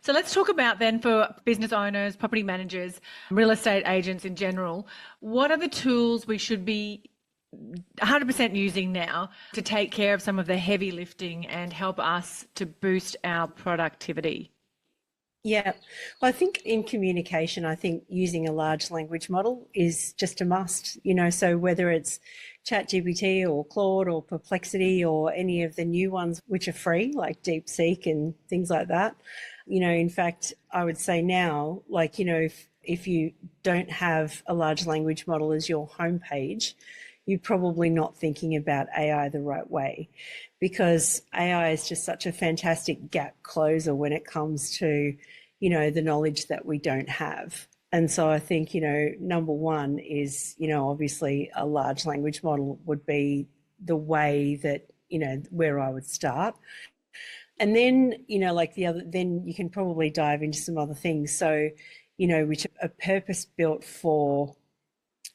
So let's talk about then for business owners, property managers, real estate agents in general, what are the tools we should be 100% using now to take care of some of the heavy lifting and help us to boost our productivity? Yeah, well, I think in communication, I think using a large language model is just a must, so whether it's ChatGPT or Claude or Perplexity or any of the new ones which are free, like DeepSeek and things like that. In fact, I would say now, like, if you don't have a large language model as your homepage, you're probably not thinking about AI the right way, because AI is just such a fantastic gap closer when it comes to, the knowledge that we don't have. And so I think, number one is, obviously a large language model would be the way that, where I would start. And then, like then you can probably dive into some other things. So, which are purpose built for,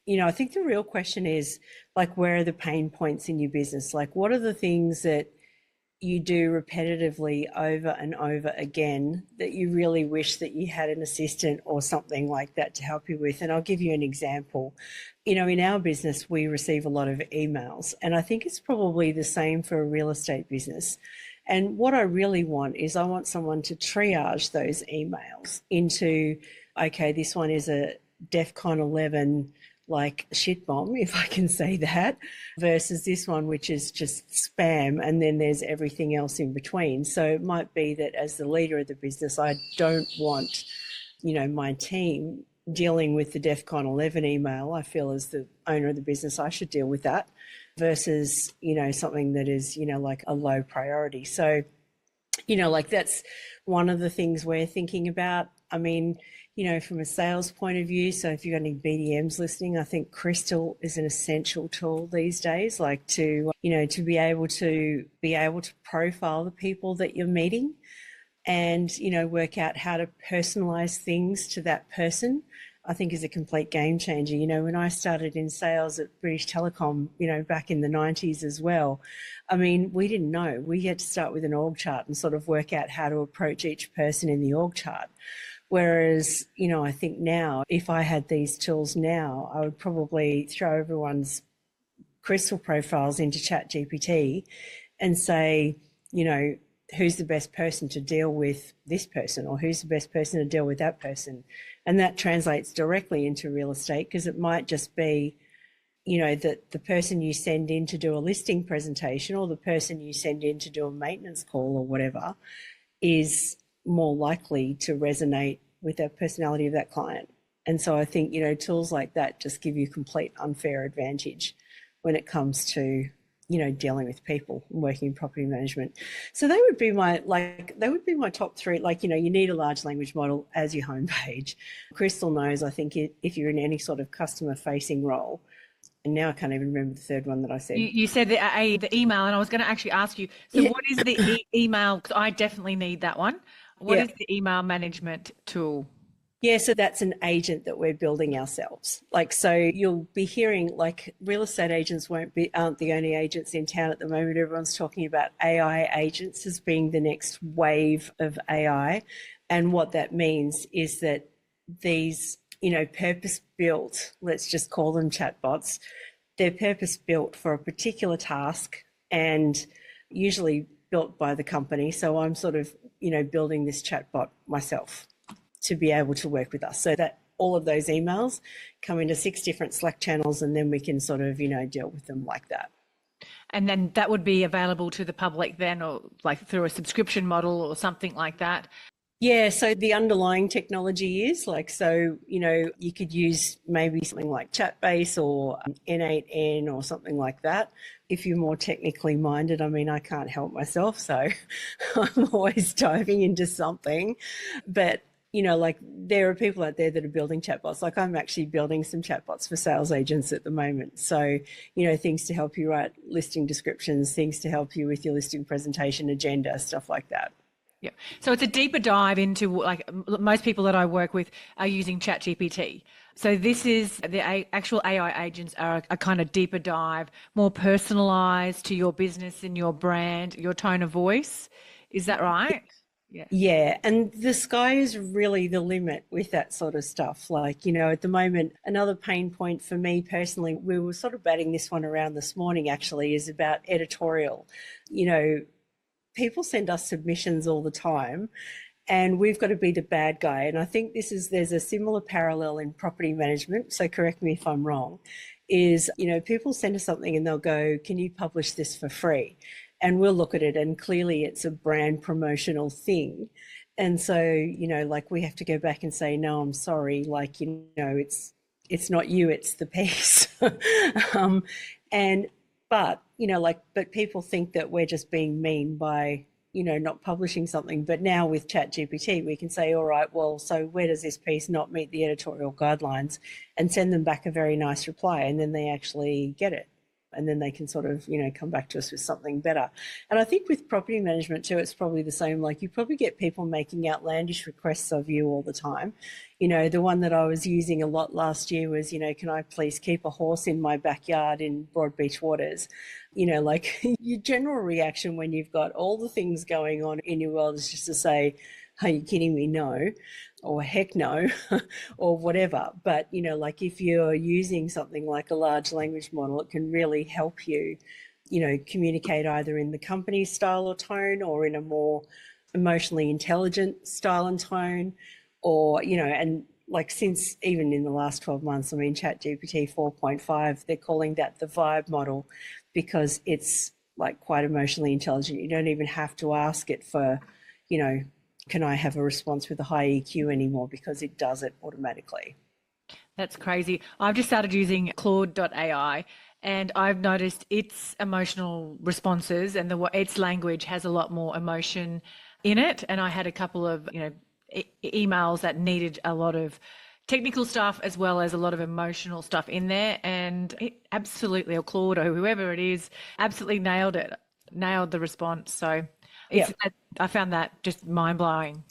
I think the real question is, like, where are the pain points in your business? Like, what are the things that you do repetitively over and over again that you really wish that you had an assistant or something like that to help you with? And I'll give you an example. In our business, we receive a lot of emails, and I think it's probably the same for a real estate business. And what I really want is I want someone to triage those emails into, okay, this one is a DEFCON 11 like shit bomb, if I can say that, versus this one, which is just spam, and then there's everything else in between. So it might be that as the leader of the business, I don't want, my team dealing with the DEFCON 11 email. I feel as the owner of the business, I should deal with that versus, something that is, like a low priority. So, like that's one of the things we're thinking about. I mean, from a sales point of view, so if you've got any BDMs listening, I think Crystal is an essential tool these days, like to be able to profile the people that you're meeting and, work out how to personalize things to that person, I think is a complete game changer. When I started in sales at British Telecom, back in the 90s as well, I mean, we didn't know. We had to start with an org chart and sort of work out how to approach each person in the org chart. Whereas, I think now, if I had these tools now, I would probably throw everyone's Crystal profiles into ChatGPT and say, who's the best person to deal with this person, or who's the best person to deal with that person. And that translates directly into real estate, because it might just be, that the person you send in to do a listing presentation or the person you send in to do a maintenance call or whatever is more likely to resonate with the personality of that client. And so I think, tools like that just give you complete unfair advantage when it comes to, dealing with people and working in property management. So they would be my top three. Like, you need a large language model as your homepage. Crystal knows, I think, if you're in any sort of customer facing role. And now I can't even remember the third one that I said. You said the email, and I was going to actually ask you, so yeah. What is the email? Because I definitely need that one. What is the email management tool? Yeah, so that's an agent that we're building ourselves. Like, so you'll be hearing, like, real estate agents aren't the only agents in town at the moment. Everyone's talking about AI agents as being the next wave of AI. And what that means is that these, purpose-built, let's just call them chatbots, they're purpose-built for a particular task and usually built by the company. So I'm sort of, building this chatbot myself to be able to work with us, so that all of those emails come into 6 different Slack channels, and then we can sort of, deal with them like that. And then that would be available to the public then, or like through a subscription model or something like that? Yeah, so the underlying technology is like, so, you could use maybe something like Chatbase or N8N or something like that. If you're more technically minded, I mean, I can't help myself, so I'm always diving into something. But, like, there are people out there that are building chatbots. Like, I'm actually building some chatbots for sales agents at the moment. So, things to help you write listing descriptions, things to help you with your listing presentation agenda, stuff like that. Yeah. So it's a deeper dive into, like, most people that I work with are using ChatGPT. So this is the actual AI agents are a kind of deeper dive, more personalized to your business and your brand, your tone of voice. Is that right? Yeah. Yeah, and the sky is really the limit with that sort of stuff. Like, at the moment, another pain point for me personally, we were sort of batting this one around this morning actually, is about editorial. You know, people send us submissions all the time and we've got to be the bad guy. And I think there's a similar parallel in property management. So correct me if I'm wrong, is, people send us something and they'll go, can you publish this for free? And we'll look at it and clearly it's a brand promotional thing. And so, like we have to go back and say, no, I'm sorry. Like, it's not you, it's the piece. um, and, but people think that we're just being mean by, not publishing something. But now with ChatGPT, we can say, all right, well, so where does this piece not meet the editorial guidelines, and send them back a very nice reply. And then they actually get it. And then they can sort of, come back to us with something better. And I think with property management too, it's probably the same. Like you probably get people making outlandish requests of you all the time. The one that I was using a lot last year was, can I please keep a horse in my backyard in Broadbeach waters? Like your general reaction when you've got all the things going on in your world is just to say, are you kidding me? No, or heck no, or whatever. But, like if you're using something like a large language model, it can really help you, communicate either in the company style or tone or in a more emotionally intelligent style and tone, or, and like since even in the last 12 months, I mean, ChatGPT 4.5, they're calling that the vibe model because it's like quite emotionally intelligent. You don't even have to ask it for, can I have a response with a high EQ anymore, because it does it automatically. That's crazy. I've just started using Claude.ai and I've noticed its emotional responses and its language has a lot more emotion in it. And I had a couple of, emails that needed a lot of technical stuff as well as a lot of emotional stuff in there. And it absolutely, or Claude or whoever it is, absolutely nailed it, nailed the response. So I found that just mind blowing.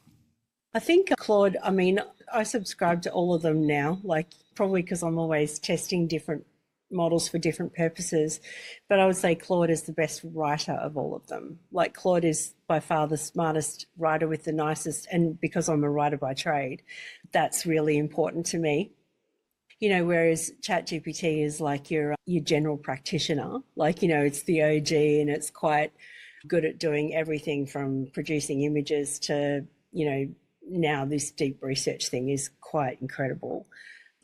I think Claude, I mean, I subscribe to all of them now, like probably because I'm always testing different models for different purposes. But I would say Claude is the best writer of all of them. Like Claude is by far the smartest writer with the nicest. And because I'm a writer by trade, that's really important to me. Whereas ChatGPT is like your general practitioner, like, it's the OG and it's quite good at doing everything from producing images to, now this deep research thing is quite incredible.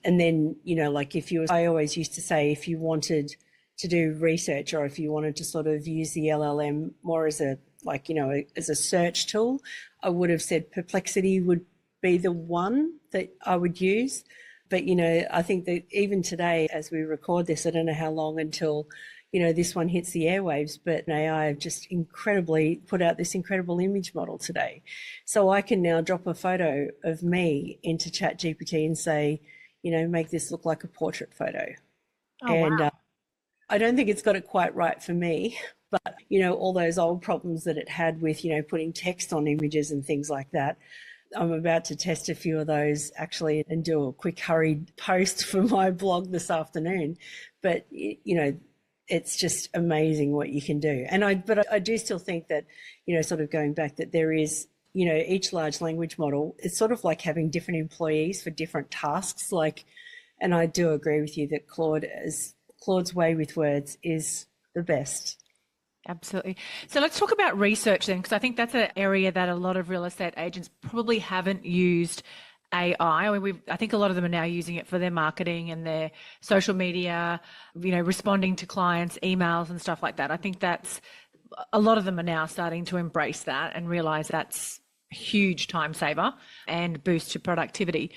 And then, like I always used to say, if you wanted to do research or if you wanted to sort of use the LLM more as as a search tool, I would have said Perplexity would be the one that I would use. But, I think that even today, as we record this, I don't know how long until, this one hits the airwaves, but AI have just put out this incredible image model today. So I can now drop a photo of me into ChatGPT and say, make this look like a portrait photo. Oh, and wow. I don't think it's got it quite right for me, but, all those old problems that it had with, putting text on images and things like that. I'm about to test a few of those actually and do a quick hurried post for my blog this afternoon. But, it's just amazing what you can do. And I do still think that, sort of going back, that there is, each large language model, it's sort of like having different employees for different tasks. And I do agree with you that Claude's way with words is the best. Absolutely. So let's talk about research then, because I think that's an area that a lot of real estate agents probably haven't used AI. I think a lot of them are now using it for their marketing and their social media, responding to clients' emails and stuff like that. I think that's a lot of them are now starting to embrace that and realize that's a huge time saver and boost to productivity.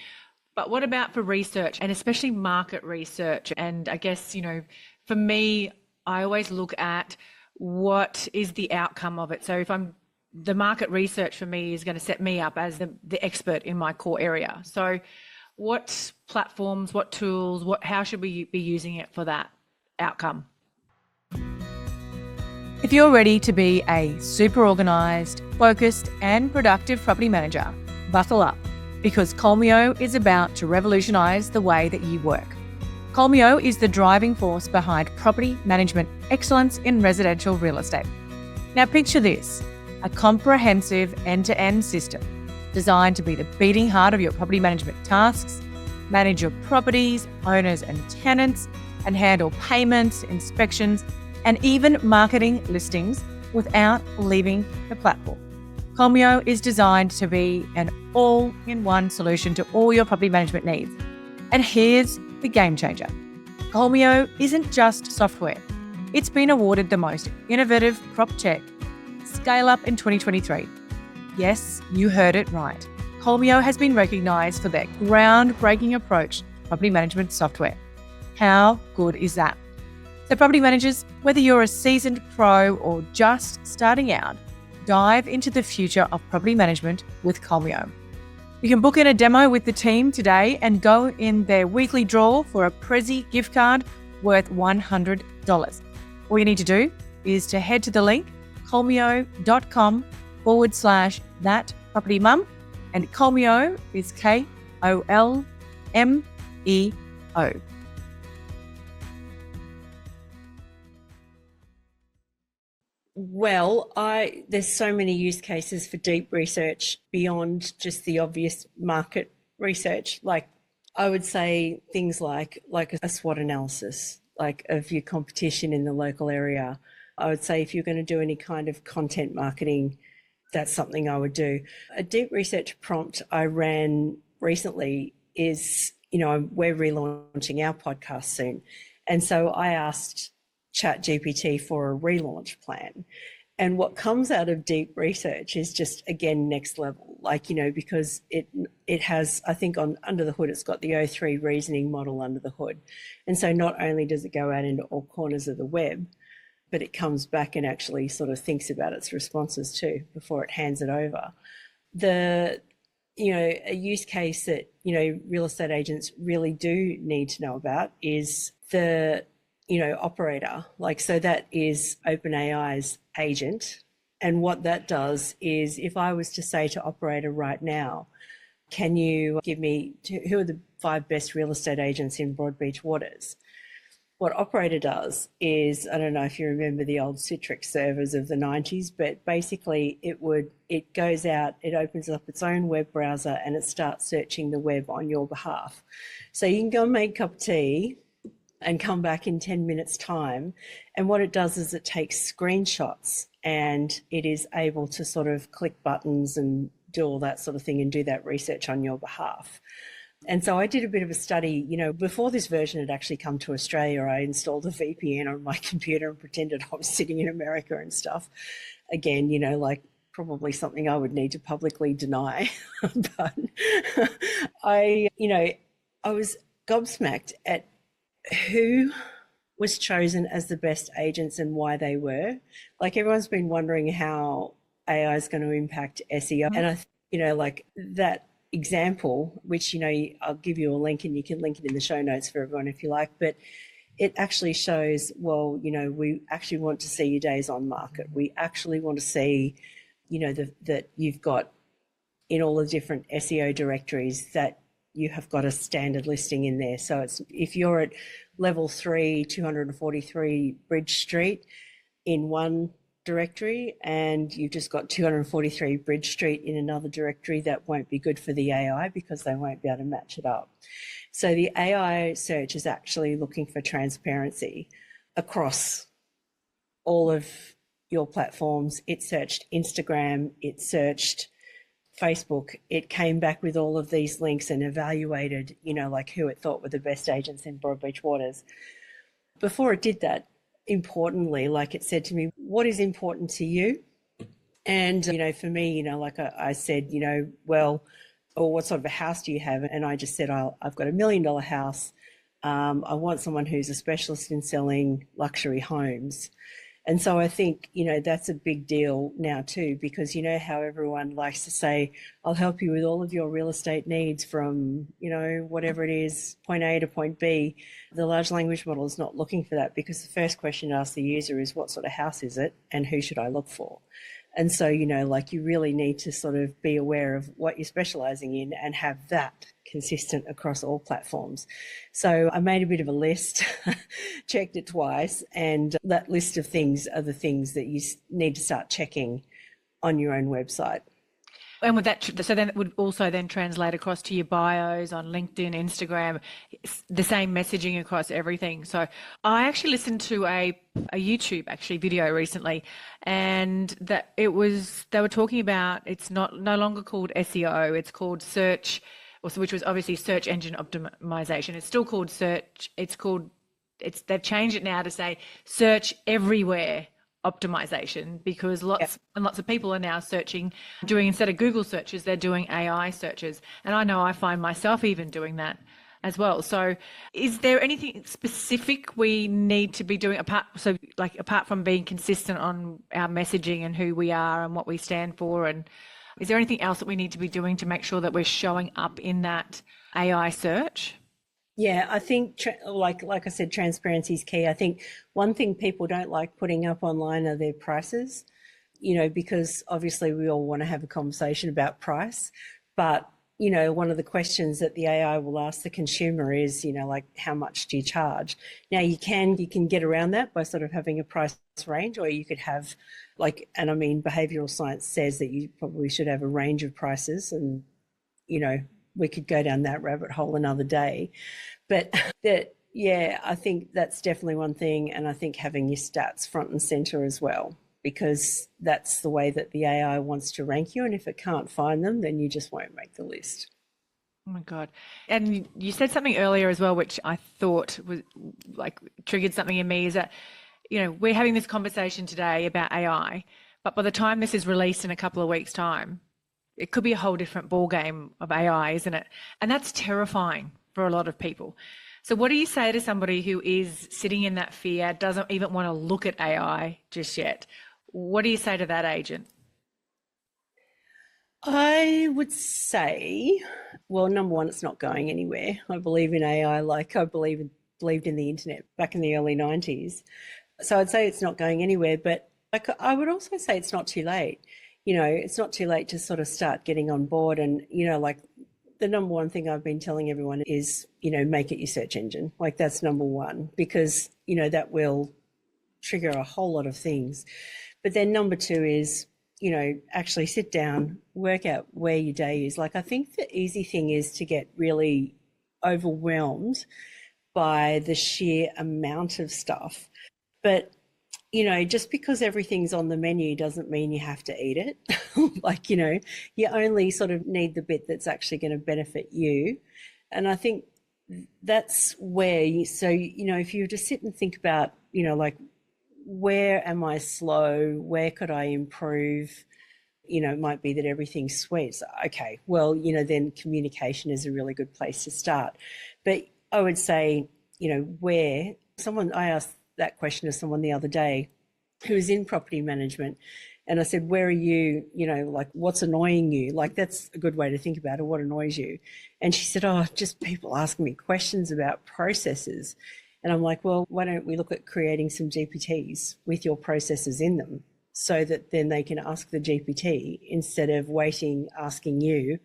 But what about for research, and especially market research? And I guess, for me, I always look at what is the outcome of it. So the market research for me is going to set me up as the expert in my core area. So what platforms, what tools, how should we be using it for that outcome? If you're ready to be a super organised, focused and productive property manager, buckle up, because Colmio is about to revolutionise the way that you work. Colmio is the driving force behind property management excellence in residential real estate. Now picture this. a comprehensive end-to-end system designed to be the beating heart of your property management tasks, manage your properties, owners and tenants, and handle payments, inspections, and even marketing listings without leaving the platform. Colmio is designed to be an all-in-one solution to all your property management needs. And here's the game changer. Colmio isn't just software. It's been awarded the most innovative prop tech scale up in 2023. Yes, you heard it right. Colmio has been recognised for their groundbreaking approach to property management software. How good is that? So property managers, whether you're a seasoned pro or just starting out, dive into the future of property management with Colmio. You can book in a demo with the team today and go in their weekly draw for a Prezi gift card worth $100. All you need to do is to head to the link colmio.com/thatpropertymum, and Colmio is KOLMEO. Well, there's so many use cases for deep research beyond just the obvious market research. Like I would say things like a SWOT analysis, like of your competition in the local area. I would say if you're going to do any kind of content marketing, that's something I would do. A deep research prompt I ran recently is, we're relaunching our podcast soon. And so I asked ChatGPT for a relaunch plan. And what comes out of deep research is just, again, next level, because it has, I think under the hood, it's got the O3 reasoning model under the hood. And so not only does it go out into all corners of the web, but it comes back and actually sort of thinks about its responses too before it hands it over. A use case that, real estate agents really do need to know about is the operator. So that is OpenAI's agent. And what that does is, if I was to say to operator right now, can you give me who are the 5 best real estate agents in Broadbeach Waters? What operator does is, I don't know if you remember the old Citrix servers of the 90s, but basically it goes out, it opens up its own web browser and it starts searching the web on your behalf. So you can go and make a cup of tea and come back in 10 minutes time. And what it does is it takes screenshots and it is able to sort of click buttons and do all that sort of thing and do that research on your behalf. And so I did a bit of a study, before this version had actually come to Australia, I installed a VPN on my computer and pretended I was sitting in America and stuff. Again, probably something I would need to publicly deny. But I was gobsmacked at who was chosen as the best agents and why they were. Everyone's been wondering how AI is going to impact SEO. And that example, which, I'll give you a link and you can link it in the show notes for everyone if you like, but it actually shows, well, we actually want to see your days on market. We actually want to see, that you've got in all the different SEO directories that you have got a standard listing in there. So if you're at level 3, 243 Bridge Street in one directory and you've just got 243 Bridge Street in another directory, that won't be good for the AI because they won't be able to match it up. So the AI search is actually looking for transparency across all of your platforms. It searched Instagram, it searched Facebook, it came back with all of these links and evaluated, who it thought were the best agents in Broadbeach Waters. Before it did that, importantly, it said to me, what is important to you? And, for me, I said, well, or what sort of a house do you have? And I just said, I've got $1 million house. I want someone who's a specialist in selling luxury homes. And so I think, that's a big deal now too, because how everyone likes to say, I'll help you with all of your real estate needs from, whatever it is, point A to point B. The large language model is not looking for that because the first question to ask the user is, what sort of house is it and who should I look for? And so, you really need to sort of be aware of what you're specializing in and have that consistent across all platforms. So I made a bit of a list, checked it twice, and that list of things are the things that you need to start checking on your own website. And with that, so then it would also then translate across to your bios on LinkedIn, Instagram, the same messaging across everything. So I actually listened to a YouTube video recently, and that they were talking about it's no longer called SEO, it's called search, which was obviously search engine optimization. It's still called search. They've changed it now to say search everywhere optimization, because lots of people are now doing instead of Google searches, they're doing AI searches. And I know I find myself even doing that as well. So is there anything specific we need to be doing apart from being consistent on our messaging and who we are and what we stand for? And is there anything else that we need to be doing to make sure that we're showing up in that AI search? Yeah, I think, like I said, transparency is key. I think one thing people don't like putting up online are their prices, because obviously we all want to have a conversation about price. But, one of the questions that the AI will ask the consumer is, like, how much do you charge? Now, you can get around that by sort of having a price range, or you could have behavioural science says that you probably should have a range of prices, and, we could go down that rabbit hole another day. But I think that's definitely one thing. And I think having your stats front and center as well, because that's the way that the AI wants to rank you. And if it can't find them, then you just won't make the list. Oh my God. And you said something earlier as well, which I thought was triggered something in me, is that, we're having this conversation today about AI, but by the time this is released in a couple of weeks' time, it could be a whole different ballgame of AI, isn't it? And that's terrifying for a lot of people. So what do you say to somebody who is sitting in that fear, doesn't even want to look at AI just yet? What do you say to that agent? I would say, well, number one, it's not going anywhere. I believe in AI like I believed in the internet back in the early 90s. So I'd say it's not going anywhere, but I would also say it's not too late. It's not too late to sort of start getting on board. And, the number one thing I've been telling everyone is, make it your search engine. Like, that's number one, because, that will trigger a whole lot of things. But then number two is, actually sit down, work out where your day is. Like, I think the easy thing is to get really overwhelmed by the sheer amount of stuff. But just because everything's on the menu doesn't mean you have to eat it. You only sort of need the bit that's actually going to benefit you. And I think that's where if you just sit and think about, where am I slow? Where could I improve? It might be that everything's sweet. So, okay, well, then communication is a really good place to start. But I would say, I asked that question to someone the other day who was in property management, and I said, where are you, what's annoying you? Like, that's a good way to think about it. What annoys you? And she said, just people asking me questions about processes. And I'm like, well, why don't we look at creating some GPTs with your processes in them, so that then they can ask the GPT instead of asking you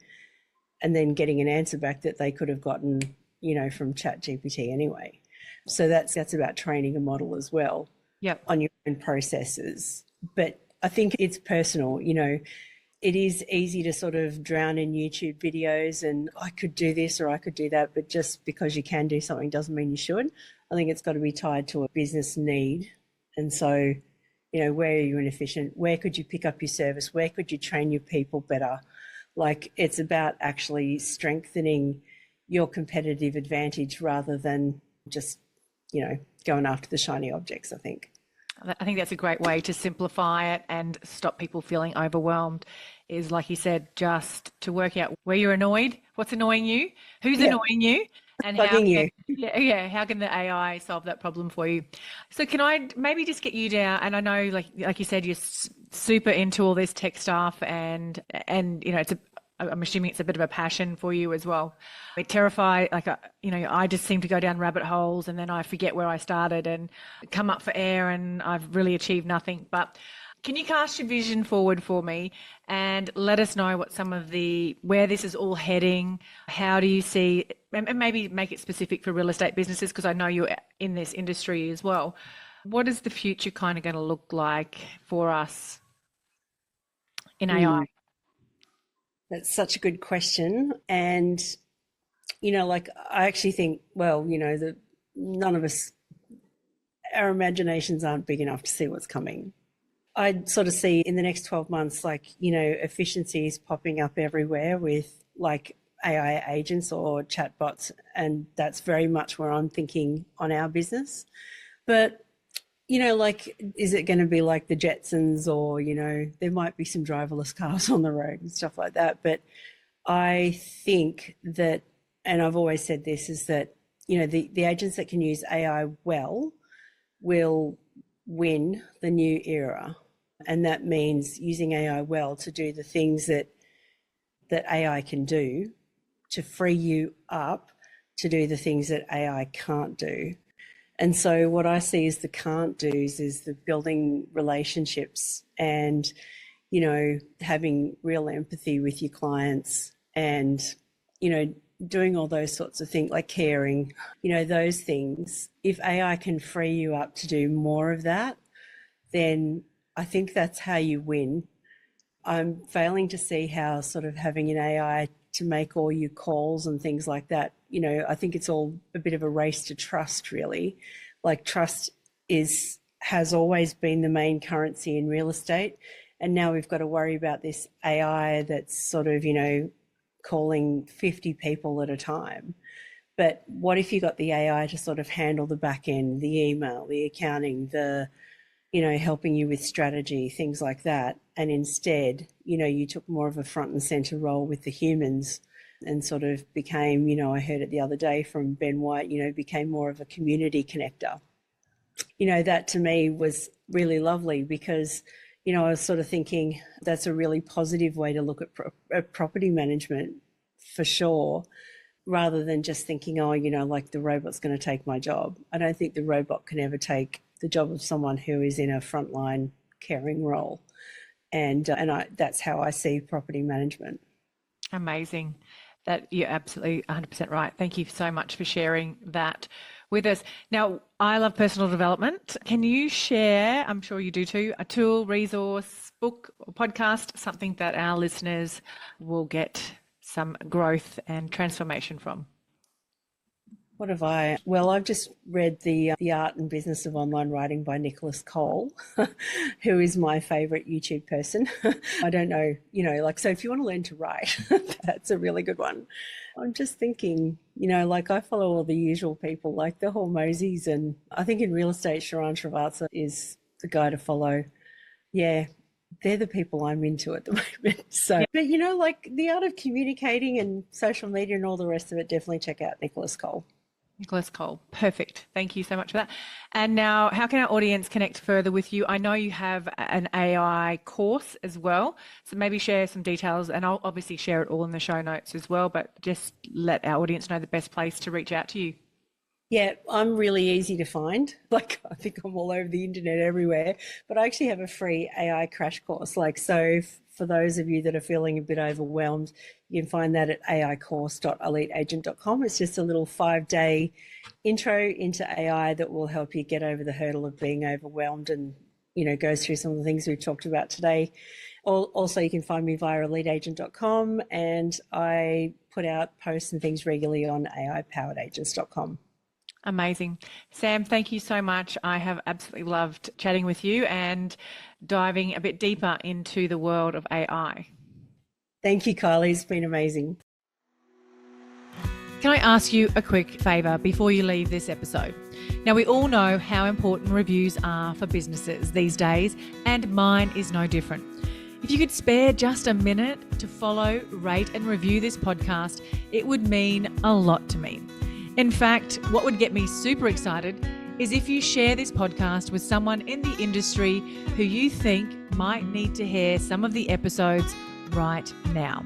and then getting an answer back that they could have gotten, from ChatGPT anyway. So that's about training a model as well. Yep. On your own processes. But I think it's personal. It is easy to sort of drown in YouTube videos and I could do this or I could do that, but just because you can do something doesn't mean you should. I think it's got to be tied to a business need. And so, where are you inefficient? Where could you pick up your service? Where could you train your people better? Like, it's about actually strengthening your competitive advantage rather than just going after the shiny objects, I think. I think that's a great way to simplify it and stop people feeling overwhelmed, is, like you said, just to work out where you're annoyed, what's annoying you, who's annoying you, and how can the AI solve that problem for you. So can I maybe just get you down, and I know like you said, you're super into all this tech stuff and I'm assuming it's a bit of a passion for you as well. It terrified, I just seem to go down rabbit holes and then I forget where I started and come up for air and I've really achieved nothing. But can you cast your vision forward for me and let us know what where this is all heading? How do you see, and maybe make it specific for real estate businesses, because I know you're in this industry as well. What is the future kind of going to look like for us in AI? That's such a good question. And, like I actually think, well, that none of us, our imaginations aren't big enough to see what's coming. I sort of see in the next 12 months, efficiencies popping up everywhere with like AI agents or chatbots. And that's very much where I'm thinking on our business. But, is it going to be like the Jetsons or, there might be some driverless cars on the road and stuff like that. But I think that, and I've always said this, is that, the agents that can use AI well will win the new era. And that means using AI well to do the things that AI can do, to free you up to do the things that AI can't do. And so what I see as the can't do's is the building relationships and, having real empathy with your clients and, doing all those sorts of things, like caring, those things. If AI can free you up to do more of that, then I think that's how you win. I'm failing to see how sort of having an AI to make all your calls and things like that, I think it's all a bit of a race to trust, really. Like trust has always been the main currency in real estate. And now we've got to worry about this AI that's sort of, calling 50 people at a time. But what if you got the AI to sort of handle the back end, the email, the accounting, the helping you with strategy, things like that. And instead, you took more of a front and center role with the humans and sort of became, I heard it the other day from Ben White, became more of a community connector. That to me was really lovely because, I was sort of thinking that's a really positive way to look at property management for sure, rather than just thinking, oh, like the robot's going to take my job. I don't think the robot can ever take the job of someone who is in a frontline caring role. And that's how I see property management. Amazing. That you're absolutely 100% right. Thank you so much for sharing that with us. Now, I love personal development. Can you share, I'm sure you do too, a tool, resource, book, or podcast, something that our listeners will get some growth and transformation from? What have I? Well, I've just read the Art and Business of Online Writing by Nicholas Cole, who is my favourite YouTube person. I don't know, so if you want to learn to write, that's a really good one. I'm just thinking, I follow all the usual people like the Hormozis, and I think in real estate, Sharon Srivatsa is the guy to follow. Yeah, they're the people I'm into at the moment. So, but the art of communicating and social media and all the rest of it, definitely check out Nicholas Cole. Nicholas Cole. Perfect. Thank you so much for that. And now, how can our audience connect further with you? I know you have an AI course as well. So maybe share some details, and I'll obviously share it all in the show notes as well, but just let our audience know the best place to reach out to you. Yeah, I'm really easy to find. I think I'm all over the internet everywhere, but I actually have a free AI crash course. So for those of you that are feeling a bit overwhelmed, you can find that at aicourse.eliteagent.com. It's just a little 5-day intro into AI that will help you get over the hurdle of being overwhelmed and, goes through some of the things we've talked about today. Also, you can find me via eliteagent.com, and I put out posts and things regularly on aipoweredagents.com. Amazing. Sam, thank you so much. I have absolutely loved chatting with you and diving a bit deeper into the world of AI. Thank you, Kylie. It's been amazing. Can I ask you a quick favour before you leave this episode? Now, we all know how important reviews are for businesses these days, and mine is no different. If you could spare just a minute to follow, rate and review this podcast, it would mean a lot to me. In fact, what would get me super excited is if you share this podcast with someone in the industry who you think might need to hear some of the episodes right now.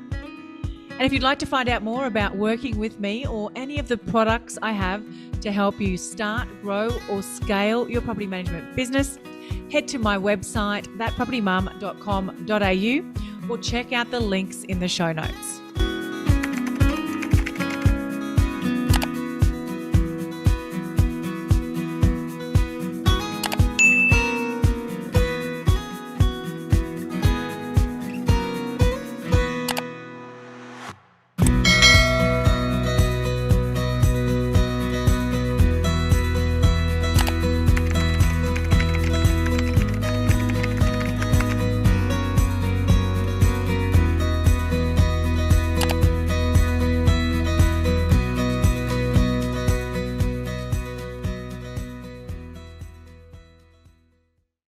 And if you'd like to find out more about working with me or any of the products I have to help you start, grow or scale your property management business, head to my website, thatpropertymum.com.au, or check out the links in the show notes.